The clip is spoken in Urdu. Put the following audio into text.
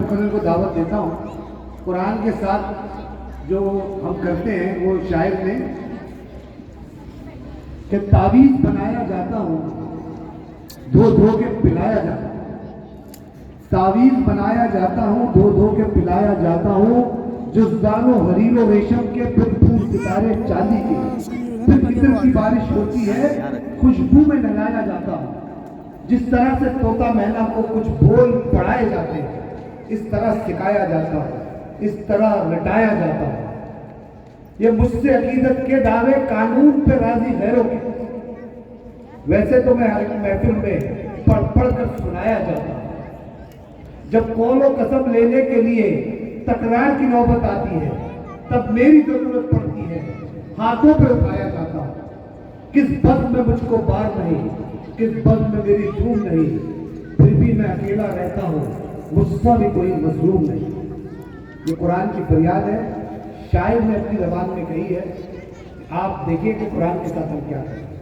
محترم کو دعوت دیتا ہوں. قرآن کے ساتھ جو ہم کرتے ہیں وہ شاعر نے کہ تعویذ بنایا جاتا ہوں دھو دھو کے پلایا جاتا ہوں. تعویذ بنایا جاتا ہوں دھو دھو کے پلایا جاتا ہوں. جزدان و حریر و ریشم کے پھر پھول ستارے چاندی کے. پھر فطر کی بارش ہوتی ہے خوشبو میں نہلایا جاتا ہوں. جس طرح سے طوطا مینا کو کچھ بول پڑھائے جاتے ہیں اس طرح سکھایا جاتا ہے, اس طرح رٹایا جاتا ہے. یہ مجھ سے عقیدت کے دعوے قانون پہ راضی غیروں کے. ویسے تو میں ہر ایک محفل میں پڑھ پڑھ کر سنایا جاتا ہوں. جب قول و قسم لینے کے لیے تکرار کی نوبت آتی ہے تب میری ضرورت پڑتی ہے ہاتھوں پہ اٹھایا جاتا ہوں. کس بزم میں مجھ کو بار نہیں, کس بزم میں میری دھوم نہیں, پھر بھی میں اکیلا رہتا ہوں, مجھ سے بھی کوئی مظلوم نہیں. یہ قرآن کی فریاد ہے, شاعر نے اپنی زبان میں کہی ہے. آپ دیکھیں کہ قرآن کے ساتھ ہم کیا کریں.